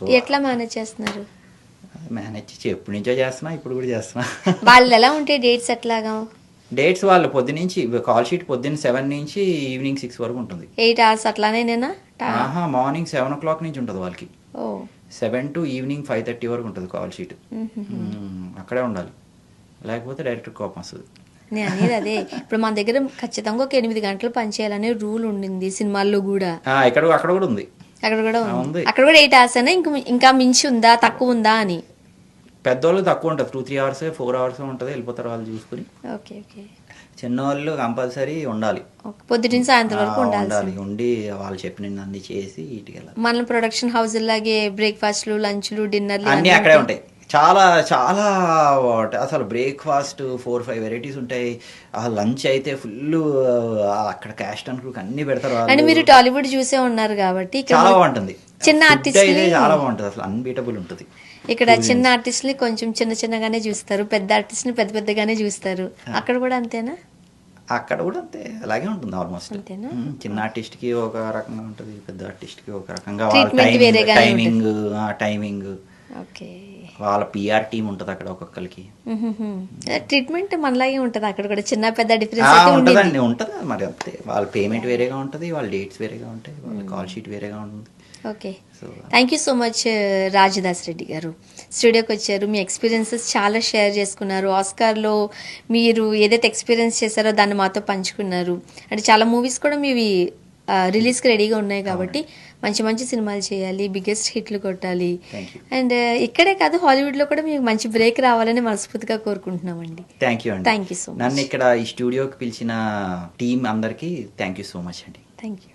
Hours. ఎట్లా manage చేస్తున్నారు? Manage ఎప్పటి నుంచో చేస్తున్నా, ఇప్పుడు కూడా చేస్తున్నా. వాళ్ళు ఎలా ఉంటాయి డేట్స్ ఎట్లాగా? డేట్స్ వాళ్ళు పొద్దునుంచి కాల్ షీట్ పొద్దున్న 7 నుంచి ఈవినింగ్ 6 వరకు ఉంటుంది. 8 hours అట్లానేనా? మార్నింగ్ 7 o'clock నుంచి ఉంటుంది వాళ్ళకి. ఓ 7 to ఈవినింగ్ 5:30 వరకు ఉంటుంది కాల్ షీట్. అక్కడే ఉండాలి, లేకపోతే డైరెక్ట్ కోపం వస్తుంది. నేను అనేది అదే, ఇప్పుడు మన దగ్గర ఖచ్చితంగా ఒక 8 గంటలు పనిచేయాలనే రూల్ ఉండింది సినిమాల్లో కూడా. అక్కడ కూడా ఉంది. అక్కడ కూడా ఉంది. అక్కడ కూడా 8 hours అయినా ఇంకా మించి ఉందా తక్కువ ఉందా అని. పెద్దవాళ్ళు తక్కువ ఉంటుంది, 2-3 hours 4 hours ఉంటుంది, వెళ్ళిపోతారు వాళ్ళు చూసుకుని. Okay okay. చిన్నవాళ్ళు కంపల్సరీ ఉండాలి, పొద్దుటి సాయంత్రం వరకు ఉండాలి. ఉండి వాళ్ళు చెప్పిన అన్ని చేసి ఇంటికి వెళ్ళాలి. మన ప్రొడక్షన్ హౌస్ లాగే బ్రేక్ఫాస్ట్లు, లంచ్లు, డిన్నర్లు అన్నీ అక్కడే ఉంటాయి. చాలా చాలా అసలు బ్రేక్ఫాస్ట్ 4-5 వెరైటీస్ ఉంటాయి. అసలు లంచ్ అయితే ఫుల్ అక్కడ క్యాస్ట్ అండ్ క్రూక్ అన్ని పెడతారు. అంటే మీరు టాలీవుడ్ చూసే ఉన్నారు కాబట్టి చాలా బాగుంటుంది. చిన్న ఆర్టిస్ట్ అయితే చాలా బాగుంటుంది, అసలు అన్బీటబుల్ ఉంటుంది. ఇక్కడ చిన్న ఆర్టిస్ట్ ని కొంచెం చిన్నగానే చూస్తారు, పెద్ద ఆర్టిస్ట్ ని పెద్దగానే చూస్తారు. అక్కడ కూడా అంతేనా? అక్కడ కూడా అంతే, అలాగే ఉంటుంది ఆల్మోస్ట్. అంతేనా? చిన్న ఆర్టిస్ట్ కి ఒక రకంగా ఉంటుంది, పెద్ద ఆర్టిస్ట్ కి ఒక రకంగా. Timing okay. వాళ్ళ పిఆర్ టీమ్ ఉంటుంది అక్కడ ఒక్కొక్కరికి. ట్రీట్మెంట్ మనలాగే ఉంటుంది అక్కడ కూడా, చిన్న పెద్ద డిఫరెన్స్ ఉంటుందండి. ఉంటుంది మరి అంతే, వాళ్ళ పేమెంట్ వేరేగా ఉంటుంది, వాళ్ళ డేట్స్ వేరేగా ఉంటాయి, వాళ్ళ కాల్ షీట్ వేరేగా ఉంటుంది. Okay. Thank you so much Rajadas Reddy garu, స్టూడియోకి వచ్చారు, మీ ఎక్స్పీరియన్సెస్ చాలా షేర్ చేసుకున్నారు. ఆస్కార్లో మీరు ఏదైతే ఎక్స్పీరియన్స్ చేశారో దాన్ని మాతో పంచుకున్నారు. అంటే చాలా మూవీస్ కూడా మీవి రిలీజ్కి రెడీగా ఉన్నాయి కాబట్టి మంచి మంచి సినిమాలు చేయాలి, బిగ్గెస్ట్ హిట్లు కొట్టాలి. అండ్ ఇక్కడే కాదు, హాలీవుడ్లో కూడా మీకు మంచి బ్రేక్ రావాలని మనస్ఫూర్తిగా కోరుకుంటున్నామండి. థ్యాంక్ యూ అండి. Thank you so much. నన్ను ఇక్కడ ఈ స్టూడియోకి పిలిచిన టీం అందరికీ థ్యాంక్ యూ సో మచ్ అండి. Thank you.